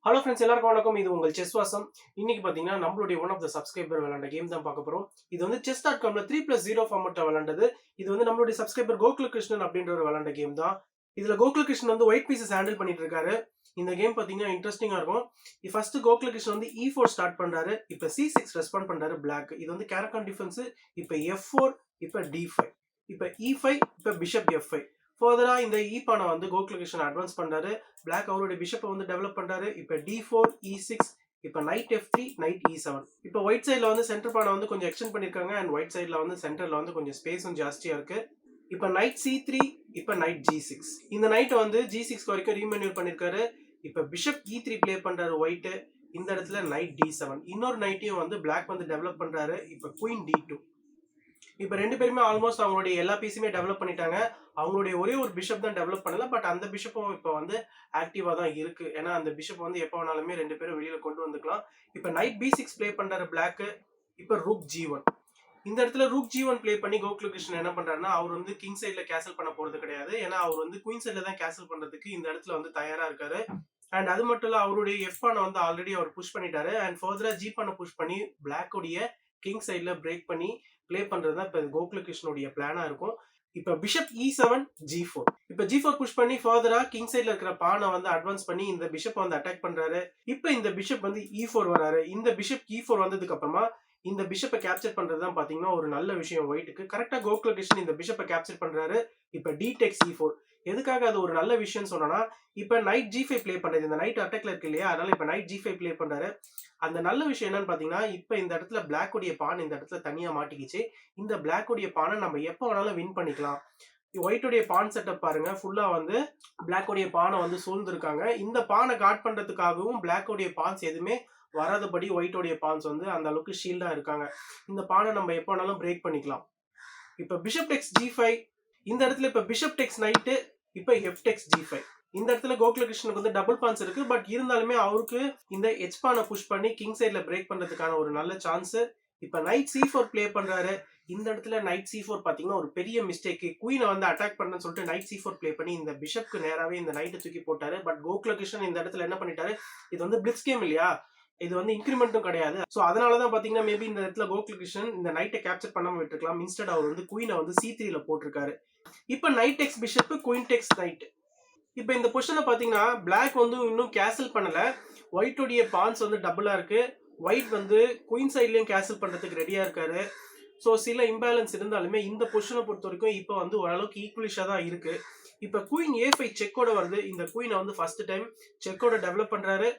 Hello friends, எல்லாருக்கும் வணக்கம். இது உங்கள் செஸ் வாசம். இன்னைக்கு பார்த்தீங்கன்னா நம்மளுடைய ஒன் ஆஃப் த சப்ஸ்கிரைபர் விளையாண்ட கேம் தான் பார்க்க போகிறோம். இது வந்து chess.comல 3+0 ஃபார்மேட்ல விளையாண்டது. இது வந்து நம்மளுடைய சப்ஸ்கிரைபர் கோகுல கிருஷ்ணன் அப்படின்ற ஒரு விளையாண்ட கேம் தான். இதுல கோகுல கிருஷ்ணன் வந்து ஒயிட் பீசஸ் ஹேண்டில் பண்ணிட்டு இருக்காரு. இந்த கேம் பார்த்தீங்கன்னா இன்ட்ரெஸ்டிங்கா இருக்கும். ஃபர்ஸ்ட் கோகுல கிருஷ்ணன் வந்து E4 ஸ்டார்ட் பண்றாரு. இப்போ C6 ரெஸ்பாண்ட் பண்றாரு பிளாக். இது வந்து கேரக்கான் டிஃபென்ஸ். இப்போ F4, இப்போ D5, இப்போ E5, இப்போ பிஷப் F5. ஃபர்தரா இந்த இ பானை வந்து கோகுல கிருஷ்ணன் அட்வான்ஸ் பண்றாரு. பிளாக் அவருடைய பிஷப்பை வந்து டெவலப் பண்றாரு. இப்போ D4, E6, இப்போ நைட் F3, நைட் E7. இப்போ ஒயிட் சைட்ல வந்து சென்டர் பானை வந்து கொஞ்சம் எக்ஸ்டெண்ட் பண்ணிருக்காங்க. அண்ட் ஒயிட் சைட்ல வந்து சென்டர்ல வந்து கொஞ்சம் ஸ்பேஸும் ஜாஸ்தியா இருக்கு. இப்போ நைட் C3, இப்போ நைட் G6. இந்த நைட்டை வந்து G6 வரைக்கும் ரீமென்யூர் பண்ணிருக்காரு. இப்போ பிஷப் E3 பிளே பண்றாரு ஒயிட். இந்த இடத்துல நைட் D7. இன்னொரு நைட்டையும் வந்து பிளாக் வந்து டெவலப் பண்றாரு. இப்போ குயின் D2. இப்போ ரெண்டு பேருமே ஆல்மோஸ்ட் அவங்களுடைய எல்லா பீஸுமே டெவலப் பண்ணிட்டாங்க. அவங்களுடைய ஒரே ஒரு பிஷப் தான் டெவலப் பண்ணல. பட் அந்த பிஷப்பும் இப்போ வந்து ஆக்டிவா தான் இருக்கு. ஏன்னா அந்த பிஷப் வந்து எப்போ வேணாலுமே ரெண்டு பேரும் வெளியில கொண்டு வந்துக்கலாம். இப்போ நைட் B6 பிளே பண்றாரு பிளாக். இப்போ ரூக் G1. இந்த இடத்துல ரூக் G1 பிளே பண்ணி கோகுல கிருஷ்ணன் என்ன பண்றாருன்னா, அவர் வந்து கிங் சைட்ல கேசல் பண்ண போறது கிடையாது. ஏன்னா அவர் வந்து குயின் சைட்ல தான் கேசல் பண்றதுக்கு இந்த இடத்துல வந்து தயாரா இருக்காரு. அண்ட் அது மட்டும் இல்ல, அவருடைய எஃப் பானை வந்து ஆல்ரெடி அவர் புஷ் பண்ணிட்டாரு. அண்ட் ஃபர்தரா ஜி பானை புஷ் பண்ணி பிளாக்குடைய கிங் சைட்ல பிரேக் பண்ணி பிளே பண்றது தான் இப்போ கோகுல கிருஷ்ணனுடைய பிளானா இருக்கும். இப்போ பிஷப் E7, G4. இப்போ G4 புஷ் பண்ணி ஃபர்தரா கிங் சைட்ல இருக்கிற பானை வந்து அட்வான்ஸ் பண்ணி இந்த பிஷப் வந்து அட்டாக் பண்றாரு. இப்போ இந்த பிஷப் வந்து E4 வராரு. இந்த பிஷப் E4 வந்ததுக்கு அப்புறமா இந்த பிஷப்பை கேப்சர் பண்றது தான் பாத்தீங்கன்னா ஒரு நல்ல விஷயம் ஒயிட்டுக்கு. கரெக்டா கோகுல கிருஷ்ணன் இந்த பிஷப்பை கேப்சர் பண்றாரு. இப்ப D takes E4. எதுக்காக அது ஒரு நல்ல விஷயம் சொன்னா, இப்ப நைட் G5 பிளே பண்றது, இந்த நைட் அட்டாக்ல இருக்கு இல்லையா, அதனால இப்ப நைட் G5 பிளே பண்றாரு. அந்த நல்ல விஷயம் என்னன்னு பாத்தீங்கன்னா, இப்ப இந்த இடத்துல பிளாக் உடைய பான் இந்த இடத்துல தனியா மாட்டிக்கிச்சு. இந்த பிளாக் உடைய பானை நம்ம எப்ப வேணாலும் வின் பண்ணிக்கலாம். ஒயிட் உடைய பான் செட்டப் பாருங்க, ஃபுல்லா வந்து பிளாக் உடைய பானை வந்து சூழ்ந்திருக்காங்க. இந்த பானை காட் பண்றதுக்காகவும் பிளாக் உடைய பான்ஸ் எதுவுமே வராதபடி ஒயிட்டோடைய பான்ஸ் வந்து அந்த அளவுக்கு ஷீல்டா இருக்காங்க. இந்த பானை நம்ம எப்போ வேணாலும் பிரேக் பண்ணிக்கலாம். இப்ப பிஷப் டெக்ஸ் G5. இந்த இடத்துல இப்ப பிஷப் டெக்ஸ் நைட்டு. இப்ப F டெக்ஸ் G5. இந்த இடத்துல கோகுல கிருஷ்ணனுக்கு வந்து டபுள் பான்ஸ் இருக்கு. பட் இருந்தாலுமே அவருக்கு இந்த H பானை புஷ் பண்ணி கிங் சைட்ல பிரேக் பண்றதுக்கான ஒரு நல்ல சான்ஸ். இப்ப நைட் C4 பிளே பண்றாரு. இந்த இடத்துல நைட் C4 பாத்தீங்கன்னா ஒரு பெரிய மிஸ்டேக். குயினை வந்து அட்டாக் பண்ணு சொல்லிட்டு நைட் C4 பிளே பண்ணி இந்த பிஷப்க்கு நேராவே இந்த நைட்டை தூக்கி போட்டாரு. பட் கோகுல கிருஷ்ணன் இந்த இடத்துல என்ன பண்ணிட்டாரு, இது வந்து பிளிட்ஸ் கேம் இல்லையா, இது வந்து இன்கிரிமெண்ட்டும் கிடையாது. ஸோ அதனாலதான் பாத்தீங்கன்னா மேபி இந்த இடத்துல கோகுல கிருஷ்ணன் இந்த நைட்டை கேப்சர் பண்ணாம விட்டுருக்கலாம். இன்ஸ்டெட் அவர் வந்து குயினை வந்து C3ல போட்டிருக்காரு. இப்ப நைட் டெக்ஸ் பிஷப், குயின் டெக்ஸ் நைட். இப்ப இந்த பொசிஷன்ல பாத்தீங்கன்னா பிளாக் வந்து இன்னும் கேசல் பண்ணல. ஒயிட்டோடைய பான்ஸ் வந்து டபுளா இருக்கு. ஒயிட் வந்து குயின் சைட்லயும் கேசல் பண்றதுக்கு ரெடியா இருக்காரு. ஸோ சில இம்பேலன்ஸ் இருந்தாலுமே இந்த பொசிஷனை பொறுத்த வரைக்கும் இப்போ வந்து ஓரளவுக்கு ஈக்குவலிஷா தான் இருக்கு. இப்ப குயின் A5 செக்கோட வருது. இந்த குயினை வந்து ஃபர்ஸ்ட் டைம் செக்கோட டெவலப் பண்றாரு.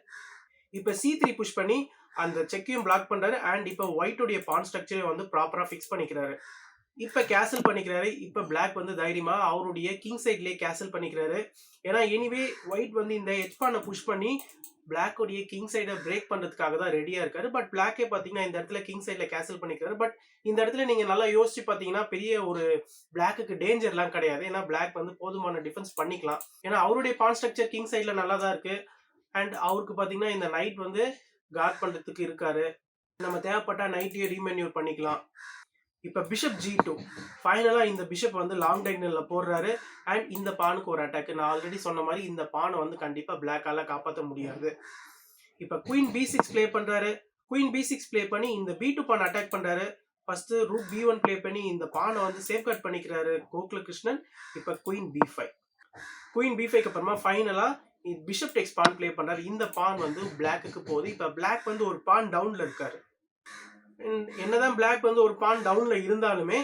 இப்ப C3 புஷ் பண்ணி அந்த செக்கையும் பிளாக் பண்றாரு. அண்ட் இப்ப ஒயிட்டோடைய பான் ஸ்ட்ரக்சரை வந்து ப்ராப்பரா ஃபிக்ஸ் பண்ணிக்கிறாரு. இப்ப கேசல் பண்ணிக்கிறாரு. இப்ப பிளாக் வந்து தைரியமா அவருடைய கிங் சைட்லயே கேசல் பண்ணிக்கிறாரு. ஏன்னா எனிவே ஒயிட் வந்து இந்த எச் பானை புஷ் பண்ணி பிளாக் உடைய கிங் சைடை பிரேக் பண்றதுக்காக தான் ரெடியா இருக்காரு. பட் பிளாக்கே பாத்தீங்கன்னா இந்த இடத்துல கிங் சைட்ல கேசல் பண்ணிக்கிறாரு. பட் இந்த இடத்துல நீங்க நல்லா யோசிச்சு பாத்தீங்கன்னா பெரிய ஒரு பிளாக்குக்கு டேஞ்சர் எல்லாம் கிடையாது. ஏன்னா பிளாக் வந்து போதுமான டிஃபென்ஸ் பண்ணிக்கலாம். ஏன்னா அவருடைய பான் ஸ்ட்ரக்சர் கிங் சைட்ல நல்லா தான் இருக்கு. அண்ட் அவருக்கு பாத்தீங்கன்னா இந்த நைட் வந்து கார்ட் பண்றதுக்கு இருக்காரு. நம்ம தேவைப்பட்டா நைட்டையே ரீமென்யூர் பண்ணிக்கலாம். இப்ப பிஷப் G2. ஃபைனலா இந்த பிஷப் வந்து லாங் டைகனல்ல போடுறாரு. அண்ட் இந்த பானுக்கு ஒரு அட்டாக். நான் ஆல்ரெடி சொன்ன மாதிரி இந்த பானை வந்து கண்டிப்பா பிளாக்கால காப்பாற்ற முடியாது. இப்ப குயின் B6 பிளே பண்றாரு. குயின் B6 பிளே பண்ணி இந்த B2 பான் அட்டாக் பண்றாரு. ஃபர்ஸ்ட் ரூக் B1 பிளே பண்ணி இந்த பானை வந்து சேஃப்கார்ட் பண்ணிக்கிறாரு கோகுல கிருஷ்ணன். இப்ப குயின் B5. குயின் B5க்கு அப்புறமா ஃபைனலா பிஷப் டெக்ஸ் பான் பிளே பண்றாரு. இந்த பான் வந்து பிளாக்குக்கு போகுது. இப்ப பிளாக் வந்து ஒரு பான் டவுன்ல இருக்காரு. என்னதான் பிளாக் வந்து ஒரு பான் டவுன்ல இருந்தாலுமே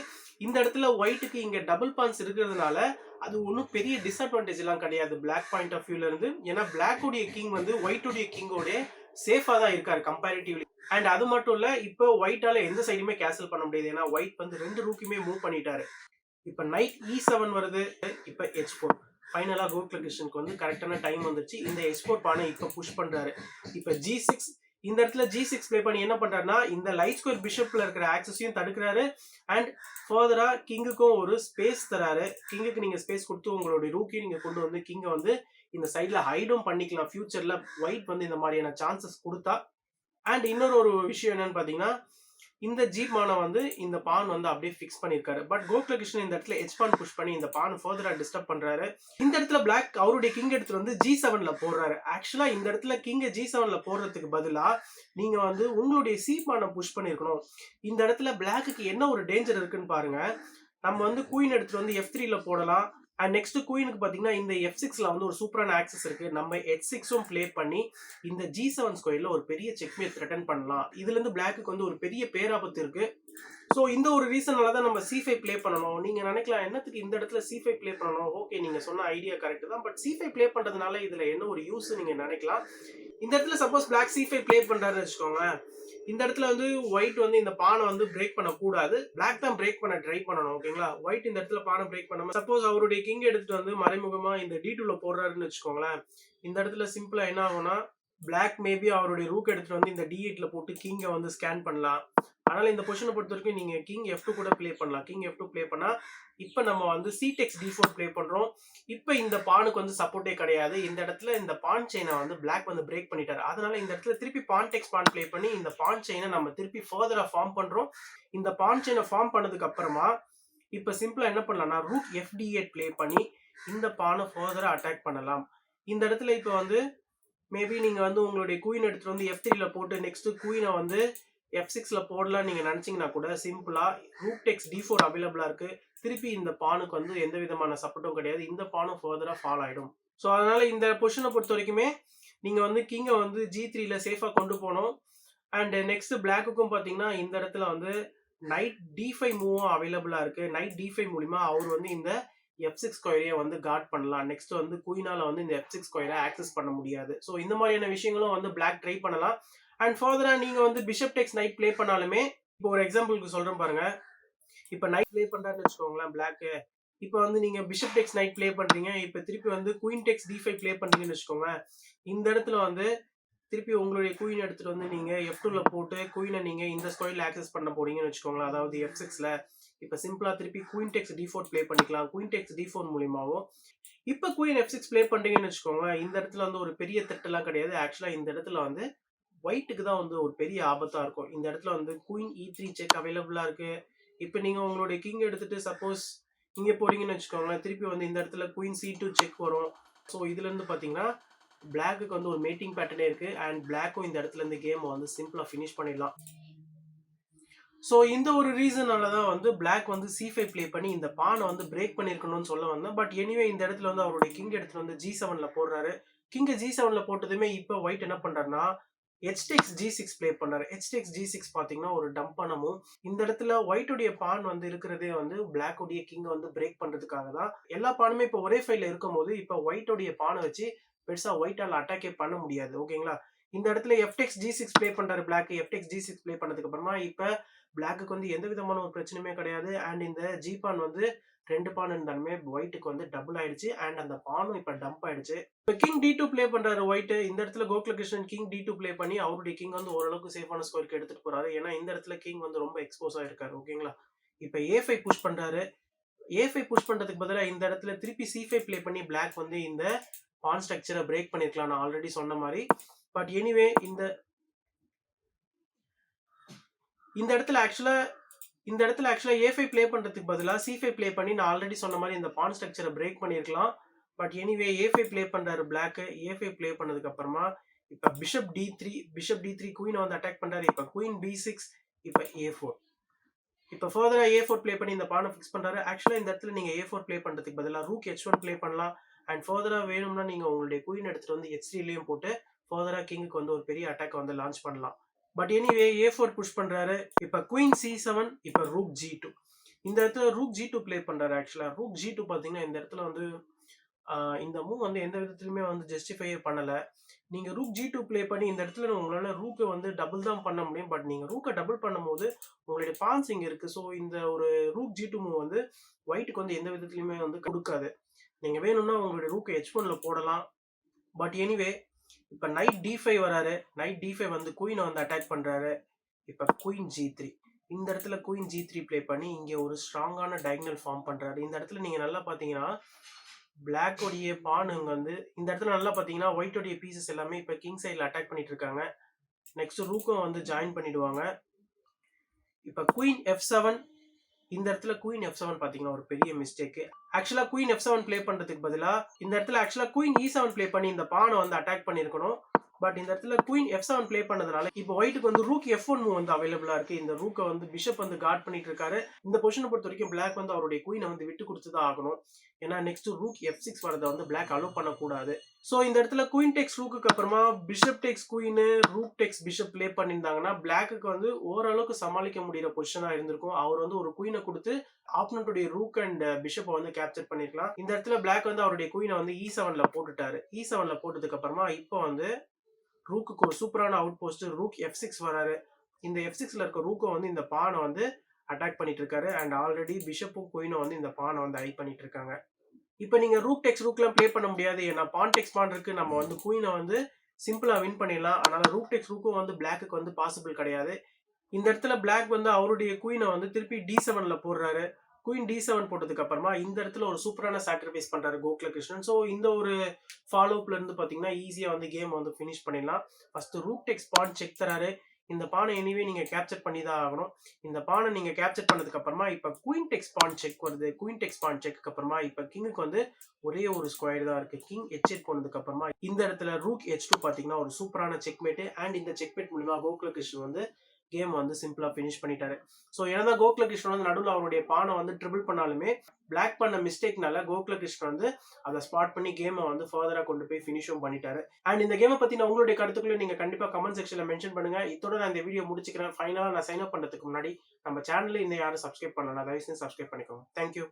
இந்த இடத்துல ஒயிட்டுக்கு இங்க டபுள் பான்ஸ் இருக்கிறதுனால அது ஒன்றும் பெரிய டிஸ்அட்வான்டேஜ் எல்லாம் கிடையாது பிளாக் பாயிண்ட் ஆஃப் வியூல இருந்து. ஏன்னா பிளாக் உடைய கிங் வந்து ஒயிட் உடைய கிங்கோட சேஃபா தான் இருக்காரு கம்பேரிட்டிவ்லி. அண்ட் அது மட்டும் இல்ல, இப்போ ஒயிட்டால எந்த சைடுமே கேசல் பண்ண முடியாது. ஏன்னா ஒயிட் வந்து ரெண்டு ரூக்குமே மூவ் பண்ணிட்டாரு. இப்ப நைட் E7 வருது. இப்ப H4. ஃபைனலா கோகுல கிருஷ்ணனுக்கு வந்து கரெக்டான டைம் வந்துச்சு. இந்த H4 பானை இப்ப புஷ் பண்றாரு. இப்ப G6. இந்த இடத்துல G6 பிளே பண்ணி என்ன பண்றாருன்னா இந்த லைட் ஸ்கொயர் பிஷப்ல இருக்கிற ஆக்சஸையும் தடுக்கிறாரு. அண்ட் ஃபர்தரா கிங்குக்கும் ஒரு ஸ்பேஸ் தராரு. கிங்குக்கு நீங்க ஸ்பேஸ் கொடுத்து உங்களுடைய ரூக்கையும் நீங்க கொண்டு வந்து கிங்கை வந்து இந்த சைட்ல ஹைடும் பண்ணிக்கலாம் ஃபியூச்சர்ல ஒயிட் வந்து இந்த மாதிரியான சான்சஸ் கொடுத்தா. அண்ட் இன்னொரு ஒரு விஷயம் என்னன்னு பாத்தீங்கன்னா, இந்த ஜி பானை வந்து இந்த பான் வந்து அப்படியே ஃபிக்ஸ் பண்ணியிருக்காரு. பட் கோகுலகிருஷ்ணன் இந்த இடத்துல ஹெச் பான் புஷ் பண்ணி இந்த பான் ஃபர்தரா டிஸ்டர்ப் பண்றாரு. இந்த இடத்துல பிளாக் அவருடைய கிங் எடுத்துட்டு வந்து G7ல போடுறாரு. ஆக்சுவலா இந்த இடத்துல கிங்க G7ல போடுறதுக்கு பதிலா நீங்க வந்து உங்களுடைய சி பானை புஷ் பண்ணிருக்கணும். இந்த இடத்துல பிளாக்குக்கு என்ன ஒரு டேஞ்சர் இருக்குன்னு பாருங்க. நம்ம வந்து குயின் எடுத்துட்டு வந்து F3ல போடலாம். அண்ட் நெக்ஸ்ட் குயினுக்கு பாத்தீங்கன்னா இந்த F6ல வந்து ஒரு சூப்பரான ஆக்சஸ் இருக்கு. நம்ம H6ம் ப்ளே பண்ணி இந்த G7 ஸ்கொயர்ல ஒரு பெரிய செக்மேட் த்ரெட்டன் பண்ணலாம். இதுல இருந்து பிளாக்குக்கு வந்து ஒரு பெரிய பேராபத்து இருக்கு. ஸோ இந்த ஒரு ரீசனால தான் நம்ம C5 ப்ளே பண்ணணும். நீங்க நினைக்கலாம் என்னத்துக்கு இந்த இடத்துல C5 ப்ளே பண்ணணும். ஓகே, நீங்க சொன்ன ஐடியா கரெக்ட் தான். பட் C5 ப்ளே பண்றதுனால இதுல என்ன ஒரு யூஸ் நீங்க நினைக்கலாம். இந்த இடத்துல சப்போஸ் பிளாக் C5 ப்ளே பண்றாருன்னு வச்சுக்கோங்க. இந்த இடத்துல வந்து ஒயிட் வந்து இந்த பானை வந்து பிரேக் பண்ண கூடாது. பிளாக் தான் பிரேக் பண்ண ட்ரை பண்ணணும். ஓகேங்களா? ஒயிட் இந்த இடத்துல பானை பிரேக் பண்ணாம சப்போஸ் அவருடைய கிங் எடுத்துட்டு வந்து மறைமுகமா இந்த D2ல போடுறாருன்னு வச்சுக்கோங்களேன். இந்த இடத்துல சிம்பிளா என்ன ஆகும்னா பிளாக் மேபி அவருடைய ரூக் எடுத்துட்டு வந்து இந்த D8ல போட்டு கிங்கை வந்து ஸ்கேன் பண்ணலாம். அதனால இந்த பொசிஷனை பொறுத்த வரைக்கும் நீங்க கிங் F2 கூட ப்ளே பண்ணலாம். கிங் F2 ப்ளே பண்ணா இப்ப நம்ம வந்து C-Tex D4 ப்ளே பண்றோம். இப்ப இந்த பானுக்கு வந்து சப்போர்ட்டே கிடையாது. இந்த இடத்துல இந்த பான் செயினை வந்து பிளாக் வந்து பிரேக் பண்ணிட்டாரு. அதனால இந்த இடத்துல திருப்பி பான் டெக்ஸ் பான் ப்ளே பண்ணி இந்த பான் செயினை நம்ம திருப்பி ஃபர்தரா ஃபார்ம் பண்றோம். இந்த பான் செயினை ஃபார்ம் பண்ணதுக்கு அப்புறமா இப்ப சிம்பிளா என்ன பண்ணலாம்னா ரூக் FD8 ப்ளே பண்ணி இந்த பானை ஃபர்தரா அட்டாக் பண்ணலாம். இந்த இடத்துல இப்ப வந்து மேபி நீங்க வந்து உங்களுடைய குயின் எடுத்துட்டு வந்து F3ல போட்டு நெக்ஸ்ட் குயினை வந்து F6ல போடலாம் நீங்க நினைச்சீங்கன்னா கூட சிம்பிளா ரூக் டெக்ஸ் D4 அவைலபிளா இருக்கு. திருப்பி இந்த பானுக்கு வந்து எந்த விதமான சப்போர்ட்டும் கிடையாது. இந்த பானும் ஃபர்தரா ஃபால் ஆயிடும். ஸோ அதனால இந்த பொசிஷனை பொறுத்த வரைக்குமே நீங்க வந்து கிங்கை வந்து G3ல சேஃபா கொண்டு போகணும். அண்ட் நெக்ஸ்ட் பிளாக்குக்கும் பாத்தீங்கன்னா இந்த இடத்துல வந்து நைட் D5 மூவும் அவைலபிளா இருக்கு. நைட் D5 மூலியமா அவர் வந்து இந்த F6 ஸ்கொயரையே வந்து கார்ட் பண்ணலாம். நெக்ஸ்ட் வந்து குயினால வந்து இந்த F6 ஸ்கொயரை ஆக்சஸ் பண்ண முடியாது. ஸோ இந்த மாதிரியான விஷயங்களும் வந்து பிளாக் ட்ரை பண்ணலாம். அண்ட் ஃபர்தரா நீங்க வந்து பிஷப் டெக்ஸ் நைட் ப்ளே பண்ணாலுமே இப்போ ஒரு எக்ஸாம்பிளுக்கு சொல்றேன் பாருங்க. இப்போ நைட் ப்ளே பண்றாருன்னு வச்சுக்கோங்களேன் பிளாக். இப்போ வந்து நீங்க பிஷப் டெக்ஸ் நைட் ப்ளே பண்றீங்க. இப்போ திருப்பி வந்து குயின் டெக்ஸ் D5 ப்ளே பண்றீங்கன்னு வச்சுக்கோங்க. இந்த இடத்துல வந்து திருப்பி உங்களுடைய குயின் எடுத்துட்டு வந்து நீங்க F2ல போட்டு குயினை நீங்க இந்த ஸ்கொயர்ல ஆக்சஸ் பண்ண போறீங்கன்னு வச்சுக்கோங்களேன். அதாவது F6ல இப்ப சிம்பிளா திருப்பி குயின் டெக்ஸ் D4 ப்ளே பண்ணிக்கலாம். குயின் டெக்ஸ் D4 மூலியமாவும் இப்ப குயின் F6 ப்ளே பண்றீங்கன்னு வச்சுக்கோங்களேன். இந்த இடத்துல வந்து ஒரு பெரிய த்ரெட் கிடையாது. ஆக்சுவலா இந்த இடத்துல வந்து ஒயிட்டுக்கு தான் வந்து ஒரு பெரிய ஆபத்தா இருக்கும். இந்த இடத்துல வந்து குயின் E3 செக் அவைலபிளா இருக்கு. இப்ப நீங்க உங்களுடைய கிங் எடுத்துட்டு சப்போஸ் இங்க போறீங்கன்னு வச்சுக்கோங்களேன். திருப்பி வந்து இந்த இடத்துல குயின் C2 செக் வரும். ஸோ இதுல இருந்து பாத்தீங்கன்னா பிளாக்குக்கு வந்து ஒரு மேட்டிங் பேட்டர்னே இருக்கு. அண்ட் பிளாக்கும் இந்த இடத்துல இருந்து கேம் வந்து சிம்பிளா ஃபினிஷ் பண்ணிடலாம். ஸோ இந்த ஒரு ரீசனால தான் வந்து பிளாக் வந்து C5 ப்ளே பண்ணி இந்த பானை வந்து பிரேக் பண்ணிருக்கணும்னு சொல்ல வந்தேன். பட் எனிவே இந்த இடத்துல வந்து அவருடைய கிங் எடுத்துட்டு வந்து G7ல போடுறாரு. கிங் G7ல போட்டதுமே இப்போ ஒயிட் என்ன பண்றாருன்னா H-Tex G6 ப்ளே பண்ணாரு. H-Tex G6 பாத்தீங்கன்னா ஒரு டம்பான மூவ். இந்த இடத்துல ஒயிட்டுடைய பான் வந்து இருக்கிறதே வந்து பிளாக்குடைய கிங் வந்து பிரேக் பண்றதுக்காக தான். எல்லா பானுமே இப்போ ஒரே ஃபைல்ல இருக்கும்போது இப்போ ஒயிட்டுடைய பானை வச்சு பெருசா ஒயிட்டால அட்டாக்கே பண்ண முடியாது. ஓகேங்களா? இந்த இடத்துல F-Tex G6 ப்ளே பண்றாரு பிளாக். F-Tex G6 ப்ளே பண்ணதுக்கு அப்புறமா இப்ப பிளாக்குக்கு வந்து எந்த விதமான ஒரு பிரச்சனையுமே கிடையாது. அண்ட் இந்த G பான் வந்து 2 பான் இருந்தாலுமே ஒயிட்டுக்கு வந்து டபுள் ஆயிடுச்சு. அண்ட் அந்த பானும் இப்ப டம்ப் ஆயிடுச்சு. இப்ப கிங் D2 ப்ளே பண்றாரு ஒயிட். இந்த இடத்துல கோகுலகிருஷ்ணன் கிங் D2 ப்ளே பண்ணி அவருடைய கிங் வந்து ஓரளவுக்கு சேஃபான ஸ்கோருக்கு எடுத்துட்டு போறாரு. ஏன்னா இந்த இடத்துல கிங் வந்து ரொம்ப எக்ஸ்போஸ் ஆயிருக்காரு. ஓகேங்களா? இப்ப A5 புஷ் பண்றாரு. A5 புஷ் பண்றதுக்கு பதிலா இந்த இடத்துல திருப்பி C5 ப்ளே பண்ணி பிளாக் வந்து இந்த பான் ஸ்ட்ரக்சரை பிரேக் பண்ணிருக்கலாம். நான் ஆல்ரெடி சொன்ன மாதிரி. பட் எனிவே இந்த இடத்துல ஆக்சுவலா A5 ப்ளே பண்றதுக்கு பதிலா C5 ப்ளே பண்ணி நான் ஆல்ரெடி சொன்ன மாதிரி இந்த பான் ஸ்ட்ரக்சரை பிரேக் பண்ணிருக்கலாம். பட் எனிவே A5 ப்ளே பண்றாரு பிளாக். A5 ப்ளே பண்ணதுக்கு அப்புறமா இப்ப பிஷப் D3 குயின் வந்து அட்டாக் பண்றாரு. இப்ப குயின் B6 இப்ப A4. இப்ப ஃபர்தரா A4 ப்ளே பண்ணி இந்த பானை ஃபிக்ஸ் பண்றாரு. ஆக்சுவலா இந்த இடத்துல நீங்க A4 ப்ளே பண்றதுக்கு பதிலா ரூக் H1 ப்ளே பண்ணலாம். அண்ட் ஃபர்தரா வேணும்னா நீங்க உங்களுடைய குயின் எடுத்துட்டு வந்து H3லயும் போட்டு ஃபர்தரா கிங்குக்கு வந்து ஒரு பெரிய அட்டாக் வந்து லான்ச் பண்ணலாம். பட் எனிவே A4 புஷ் பண்றாரு. இப்ப குயின் C7 இப்ப ரூக் G2. இந்த இடத்துல ரூக் G2 ப்ளே பண்றாரு. ஆக்சுவலா ரூக் G2 பாத்தீங்கன்னா இந்த இடத்துல வந்து இந்த மூவ் வந்து எந்த விதத்திலுமே வந்து ஜஸ்டிஃபையே பண்ணல. நீங்க ரூக் G2 ப்ளே பண்ணி இந்த இடத்துல உங்களால ரூக்கை வந்து டபுள் தான் பண்ண முடியும். பட் நீங்க ரூக்கை டபுள் பண்ணும்போது உங்களுடைய பான்ஸ் இங்க இருக்கு. ஸோ இந்த ஒரு ரூக் G2 மூவ் வந்து ஒயிட்டுக்கு வந்து எந்த விதத்திலுமே வந்து கொடுக்காது. நீங்க வேணும்னா உங்களுடைய ரூக்கை H1ல போடலாம். பட் எனிவே இப்ப நைட் D5 வராரு. நைட் D5 வந்து குயினை வந்து அட்டாக் பண்றாரு. இப்ப குயின் G3. இந்த இடத்துல குயின் G3 ப்ளே பண்ணி இங்க ஒரு ஸ்ட்ராங்கான டயகனல் ஃபார்ம் பண்றாரு. இந்த இடத்துல நீங்க நல்லா பாத்தீங்கன்னா பிளாக் உடைய பானுங்க வந்து இந்த இடத்துல நல்லா பாத்தீங்கன்னா ஒயிட் உடைய பீசஸ் எல்லாமே இப்ப கிங் சைட்ல அட்டாக் பண்ணிட்டு இருக்காங்க. நெக்ஸ்ட் ரூக்கும் வந்து ஜாயின் பண்ணிடுவாங்க. இப்ப குயின் F7 இந்த இடத்துல குயின் F7 பாத்தீங்கன்னா ஒரு பெரிய மிஸ்டேக். ஆக்சுவலா குயின் F7 ப்ளே பண்றதுக்கு பதிலா இந்த இடத்துல ஆக்சுவலா குயின் E7 ப்ளே பண்ணி இந்த பானை வந்து அட்டாக் பண்ணிருக்கணும். பட் இந்த இடத்துல குயின் F7 ப்ளே பண்ணதுனால இப்போ ஒயிட்டுக்கு வந்து ரூக் F1 மூவ் வந்து அவைலபிளா இருக்கு. இந்த ரூக்கை வந்து பிஷப் வந்து கார்ட் பண்ணிட்டு இருக்காரு. இந்த பொசிஷனை பொறுத்த வரைக்கும் பிளாக் வந்து அவருடைய குயினை வந்து விட்டு கொடுத்துதான் ஆகணும். ஏன்னா நெக்ஸ்ட் ரூக் F6 வரதை வந்து பிளாக் அலோவ் பண்ணக்கூடாது. ஸோ இந்த இடத்துல குயின் டெக்ஸ் ரூக்கு அப்புறமா பிஷப் டெக்ஸ் குயின், ரூக் டெக்ஸ் பிஷப் ப்ளே பண்ணியிருந்தாங்கன்னா பிளாக்கு வந்து ஓரளவுக்கு சமாளிக்க முடிகிற பொசிஷனா இருந்திருக்கும். அவர் வந்து ஒரு குயினை கொடுத்து ஆப்பனண்ட்டுடைய ரூக் அண்ட் பிஷப்பை வந்து கேப்சர் பண்ணிருக்கலாம். இந்த இடத்துல பிளாக் வந்து அவருடைய குயினை வந்து E7ல போட்டுட்டாரு. E7ல போட்டதுக்கு அப்புறமா இப்போ வந்து ரூக்குக்கு ஒரு சூப்பரான அவுட் போஸ்ட் ரூக் F6 வராரு. இந்த F6ல இருக்க ரூக்கை வந்து இந்த பானை வந்து அட்டாக் பண்ணிட்டு இருக்காரு. அண்ட் ஆல்ரெடி பிஷப்பும் குயினும் வந்து இந்த பானை வந்து ஐ பண்ணிட்டு இருக்காங்க. இப்போ நீங்க ரூக் டெக்ஸ் ரூக்லாம் ப்ளே பண்ண முடியாது. ஏன்னா பான் டெக்ஸ் பான் இருக்கு. நம்ம வந்து குயினை வந்து சிம்பிளா வின் பண்ணிடலாம். அதனால ரூக் டெக்ஸ் ரூக்கும் வந்து பிளாக்கு வந்து பாசிபிள் கிடையாது. இந்த இடத்துல பிளாக் வந்து அவருடைய குயினை வந்து திருப்பி D7ல போடுறாரு. குயின் D7 போட்டதுக்கு அப்புறமா இந்த இடத்துல ஒரு சூப்பரான சாக்ரிஃபைஸ் பண்றாரு கோகுலகிருஷ்ணன். ஸோ இந்த ஒரு ஃபாலோ அப்ல இருந்து பாத்தீங்கன்னா ஈஸியா வந்து கேம் வந்து ஃபினிஷ் பண்ணிடலாம். ஃபர்ஸ்ட் ரூக் டெக்ஸ் பான் செக் தராரு. இந்த பானை எனிவே நீங்க கேப்சர் பண்ணி தான் ஆகணும். இந்த பானை நீங்க கேப்சர் பண்ணதுக்கு அப்புறமா இப்ப குயின் டெக்ஸ் பான் செக் வருது. குயின் டெக்ஸ் பான் செக்கு அப்புறமா இப்ப கிங்குக்கு வந்து ஒரே ஒரு ஸ்கொயர் தான் இருக்கு. கிங் H8 போனதுக்கு அப்புறமா இந்த இடத்துல ரூக் H2 பாத்தீங்கன்னா ஒரு சூப்பரான செக்மேட். அண்ட் இந்த செக்மேட் மூலமா கோகுலகிருஷ்ணன் வந்து கேம் வந்து சிம்பிளா ஃபினிஷ் பண்ணிட்டாரு. ஸோ என்னதான் கோகுலகிருஷ்ணன் வந்து நடுவில் அவருடைய பானை வந்து ட்ரிபிள் பண்ணாலுமே பிளாக் பண்ண மிஸ்டேக்னால கோகுலகிருஷ்ணன் வந்து அதை ஸ்பாட் பண்ணி கேமை வந்து ஃபர்தரா கொண்டு போய் ஃபினிஷும் பண்ணிட்டாரு. அண்ட் இந்த கேமை பத்தி உங்களுடைய கருத்துக்களை நீங்க கண்டிப்பா கமெண்ட் செக்ஷன்ல மென்ஷன் பண்ணுங்க. இதோட நான் இந்த வீடியோ முடிச்சுக்கிறேன். ஃபைனலா நான் சைன் அப் பண்றதுக்கு முன்னாடி நம்ம சேனல்ல இன்னும் யாரும் சப்ஸ்கிரைப் பண்ணலாம், தயவு செஞ்சு சப்ஸ்கிரைப் பண்ணிக்கோங்க. தேங்க்யூ.